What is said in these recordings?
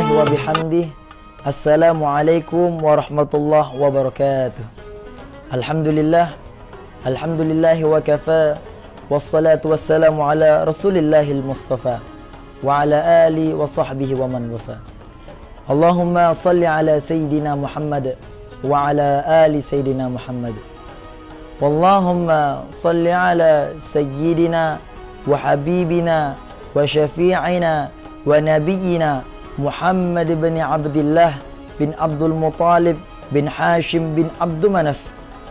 Subhanallahi wa bihamdih. Assalamualaikum warahmatullahi wabarakatuh. Alhamdulillah. Alhamdulillahi wa kafa. Wassalatu wassalamu ala Rasulillahil Mustafa wa ala ali wa sahbihi wa man wafa. Allahumma salli ala Sayyidina Muhammad wa ala ali Sayyidina Muhammad. Wallahumma salli ala Sayyidina wa Habibina wa Syafi'ina wa Nabiyyina Muhammad bin Abdullah bin Abdul Muttalib bin Hashim bin Abdul Manaf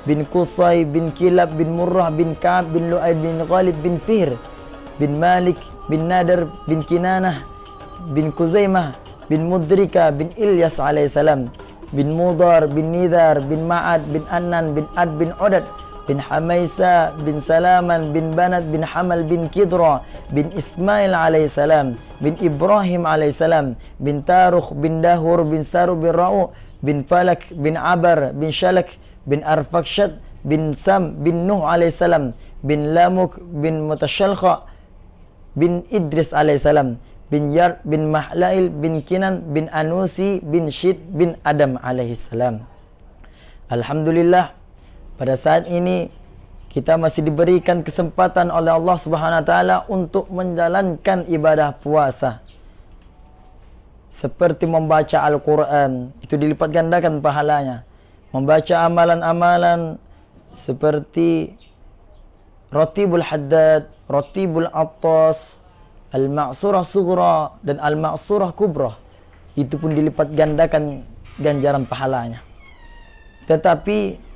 bin Qusay bin Kilab bin Murrah bin Ka'ab bin Lu'ay bin Ghalib bin Fihr bin Malik bin Nadar bin Kinanah bin Kuzaimah bin Mudrika bin Ilyas alaihissalam bin Mudar bin Nidar bin Ma'ad bin Annan bin Ad bin Udad bin Hamaisa bin Salaman bin Banat bin Hamal bin Kidra bin Ismail alaihissalam bin Ibrahim alaihissalam bin Tarukh bin Dahur bin Saru bin Ra'u bin Falak bin Abar bin Shalak bin Arfakshad bin Sam bin Nuh alaihissalam bin Lamuk bin Mutashalkha bin Idris alaihissalam bin Yar bin Mahlail bin Kinan bin Anusi bin Syid bin Adam alaihissalam. Alhamdulillah, pada saat ini kita masih diberikan kesempatan oleh Allah Subhanahu wa taala untuk menjalankan ibadah puasa. Seperti membaca Al-Qur'an, itu dilipat gandakan pahalanya. Membaca amalan-amalan seperti Ratibul Haddad, Ratibul Attas, Al-Ma'surah Sughra dan Al-Ma'surah Kubra, itu pun dilipat gandakan ganjaran pahalanya. Tetapi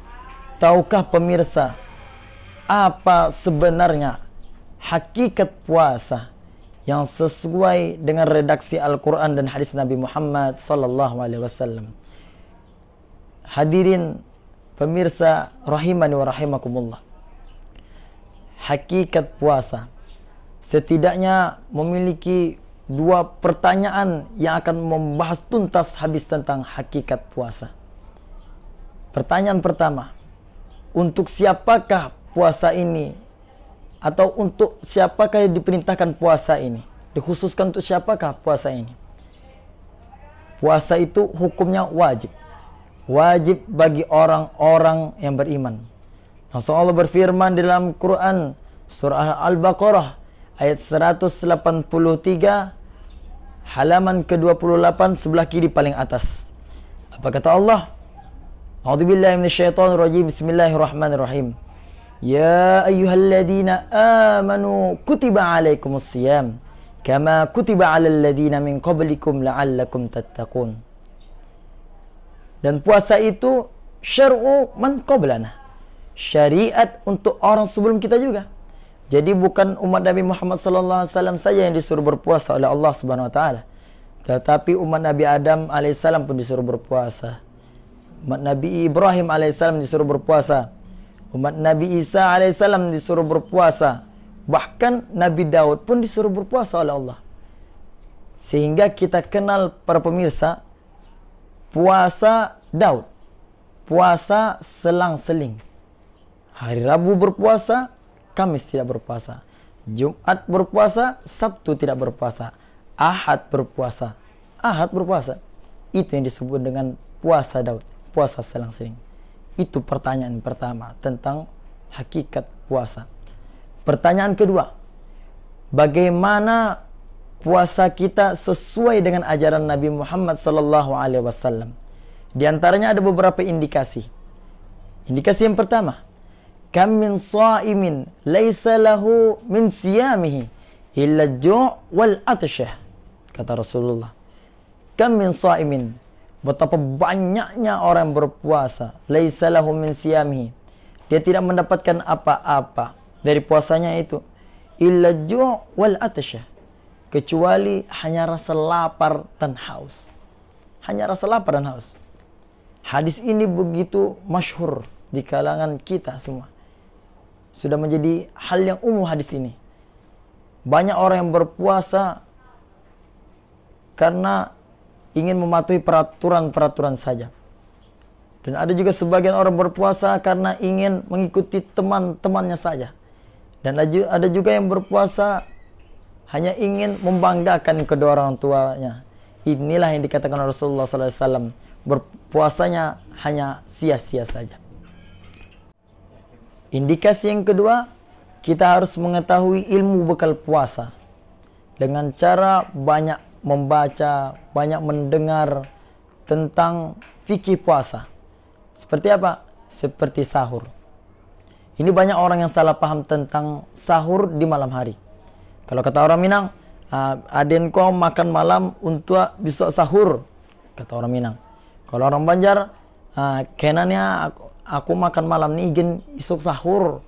tahukah pemirsa apa sebenarnya hakikat puasa yang sesuai dengan redaksi Al-Quran dan hadis Nabi Muhammad sallallahu alaihi wasallam? Hadirin pemirsa rahimani wa rahimakumullah. Hakikat puasa setidaknya memiliki dua pertanyaan yang akan membahas tuntas habis tentang hakikat puasa. Pertanyaan pertama, untuk siapakah puasa ini? Atau untuk siapakah yang diperintahkan puasa ini? Dikhususkan untuk siapakah puasa ini? Puasa itu hukumnya wajib. Wajib bagi orang-orang yang beriman. Allah berfirman dalam Quran surah Al-Baqarah ayat 183 halaman ke-28 sebelah kiri paling atas. Apa kata Allah? A'udzubillahi minasyaitonirrajim. Bismillahirrahmanirrahim. Ya ayyuhalladzina amanu kutiba alaikumusiyam kama kutiba alal ladzina min qablikum la'allakum tattaqun. Dan puasa itu syar'u man qablana, syariat untuk orang sebelum kita juga. Jadi bukan umat Nabi Muhammad sallallahu alaihi wasallam saja yang disuruh berpuasa oleh Allah Subhanahu wa taala, tetapi umat Nabi Adam alaihissalam pun disuruh berpuasa. Umat Nabi Ibrahim alaihissalam disuruh berpuasa. Umat Nabi Isa alaihissalam disuruh berpuasa. Bahkan Nabi Daud pun disuruh berpuasa oleh Allah. Sehingga kita kenal para pemirsa, puasa Daud, puasa selang-seling. Hari Rabu berpuasa, Kamis tidak berpuasa. Jumat berpuasa, Sabtu tidak berpuasa. Ahad berpuasa, Ahad berpuasa. Itu yang disebut dengan puasa Daud, puasa selang-seling. Itu pertanyaan pertama tentang hakikat puasa. Pertanyaan kedua, bagaimana puasa kita sesuai dengan ajaran Nabi Muhammad sallallahu alaihi wasallam? Di antaranya ada beberapa indikasi. Indikasi yang pertama, kam min shaimin laisa lahu min siyamihi illa ju' wal atshah. Kata Rasulullah, kam min shaimin, betapa banyaknya orang berpuasa, laisa lahu min siyamihi, dia tidak mendapatkan apa-apa dari puasanya itu, illa ju' wal atshah, kecuali hanya rasa lapar dan haus. Hanya rasa lapar dan haus. Hadis ini begitu masyhur di kalangan kita semua. Sudah menjadi hal yang umum hadis ini. Banyak orang yang berpuasa karena ingin mematuhi peraturan-peraturan saja. Dan ada juga sebagian orang berpuasa karena ingin mengikuti teman-temannya saja. Dan ada juga yang berpuasa hanya ingin membanggakan kedua orang tuanya, inilah yang dikatakan Rasulullah SAW, berpuasanya hanya sia-sia saja. Indikasi yang kedua, kita harus mengetahui ilmu bekal puasa dengan cara banyak membaca, banyak mendengar tentang fikih puasa. Seperti apa? Seperti sahur. Ini banyak orang yang salah paham tentang sahur di malam hari. Kalau kata orang Minang, aden kau makan malam untuk besok sahur, kata orang Minang. Kalau orang Banjar, kenanya aku makan malam nih ingin isuk sahur,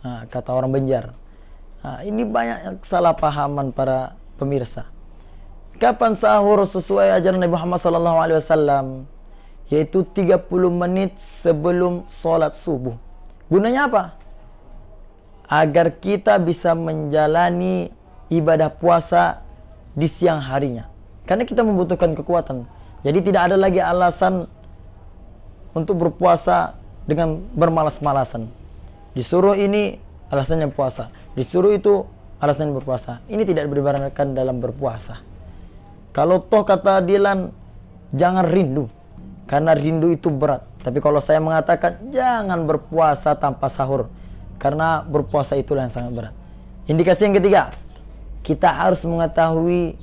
kata orang Banjar. Ini banyak salah pahaman para pemirsa. Kapan sahur sesuai ajaran Nabi Muhammad SAW? Yaitu 30 menit sebelum sholat subuh. Gunanya apa? Agar kita bisa menjalani ibadah puasa di siang harinya. Karena kita membutuhkan kekuatan. Jadi tidak ada lagi alasan untuk berpuasa dengan bermalas-malasan. Disuruh ini alasannya puasa, disuruh itu alasannya berpuasa. Ini tidak dibenarkan dalam berpuasa. Kalau toh kata Dilan, jangan rindu, karena rindu itu berat. Tapi kalau saya mengatakan jangan berpuasa tanpa sahur, karena berpuasa itulah yang sangat berat. Indikasi yang ketiga, kita harus mengetahui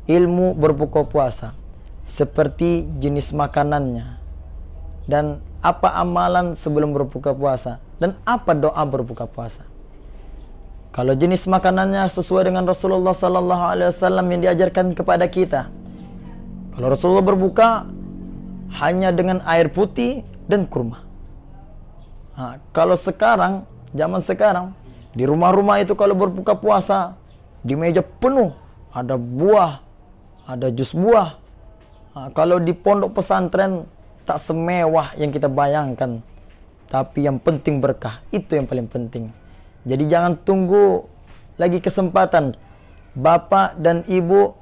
ilmu berbuka puasa, seperti jenis makanannya, dan apa amalan sebelum berbuka puasa, dan apa doa berbuka puasa. Kalau jenis makanannya sesuai dengan Rasulullah SAW yang diajarkan kepada kita. Kalau Rasulullah berbuka hanya dengan air putih dan kurma. Kalau sekarang, zaman sekarang, di rumah-rumah itu kalau berbuka puasa, di meja penuh ada buah, ada jus buah. Kalau di pondok pesantren tak semewah yang kita bayangkan, tapi yang penting berkah, itu yang paling penting. Jadi jangan tunggu lagi kesempatan, bapak dan ibu,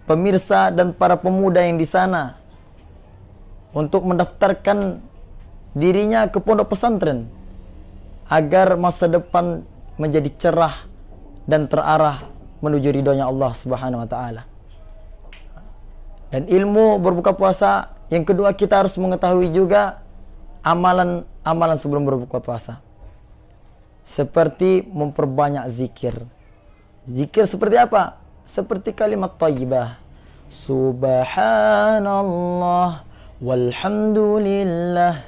pemirsa dan para pemuda yang di sana, untuk mendaftarkan dirinya ke pondok pesantren agar masa depan menjadi cerah dan terarah menuju ridhonya Allah Subhanahu wa taala. Dan ilmu berbuka puasa yang kedua, kita harus mengetahui juga amalan-amalan sebelum berbuka puasa. Seperti memperbanyak zikir. Zikir seperti apa? Seperti kalimat thayyibah. Subhanallah walhamdulillah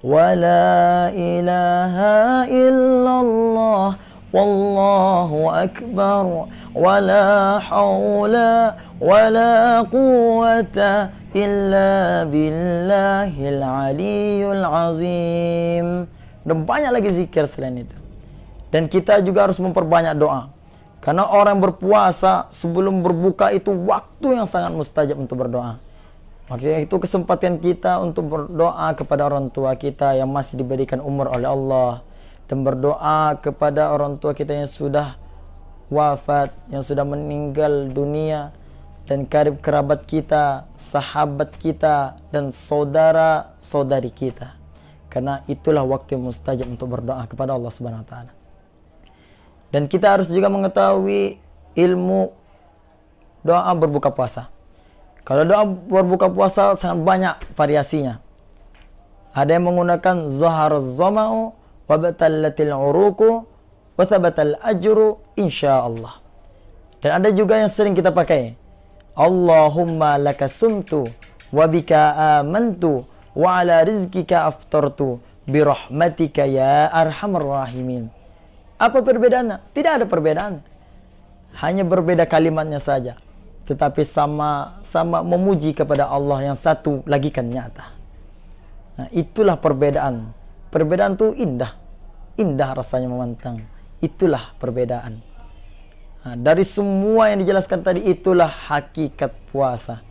wa la ilaha illallah wallahu akbar wa la hawla wa la quwwata illa billahil aliyul azim. Dan banyak lagi zikir selain itu. Dan kita juga harus memperbanyak doa. Karena orang berpuasa sebelum berbuka itu waktu yang sangat mustajab untuk berdoa. Maksudnya itu kesempatan kita untuk berdoa kepada orang tua kita yang masih diberikan umur oleh Allah. Dan berdoa kepada orang tua kita yang sudah wafat, yang sudah meninggal dunia. Dan karib kerabat kita, sahabat kita, dan saudara-saudari kita. Karena itulah waktu yang mustajab untuk berdoa kepada Allah Subhanahu wa taala. Dan kita harus juga mengetahui ilmu doa berbuka puasa. Kalau doa berbuka puasa sangat banyak variasinya. Ada yang menggunakan zaharuz zama'u wa batallatil uruqu wa thabatal ajru insyaallah. Dan ada juga yang sering kita pakai, Allahumma laka sumtu wa bika amantu wa ala rizkika aftartu birahmatika ya arhamar rahimin. Apa perbedaannya? Tidak ada perbedaan. Hanya berbeda kalimatnya saja. Tetapi sama-sama memuji kepada Allah yang satu lagi kan nyata. Nah, itulah perbedaan. Perbedaan itu indah. Indah rasanya memantang. Itulah perbedaan. Nah, dari semua yang dijelaskan tadi, itulah hakikat puasa.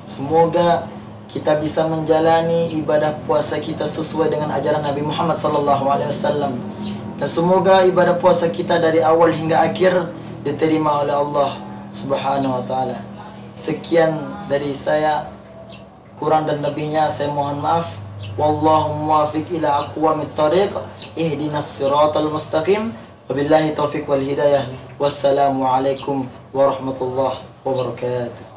Semoga kita bisa menjalani ibadah puasa kita sesuai dengan ajaran Nabi Muhammad SAW. Dan semoga ibadah puasa kita dari awal hingga akhir diterima oleh Allah Subhanahu wa taala. Sekian dari saya, kurang dan lebihnya saya mohon maaf. Wallahu muwaffiq ila aqwamit thariq. Ihdinas siratal mustaqim. Wabillahi taufiq wal hidayah. Wassalamu alaikum warahmatullahi wabarakatuh.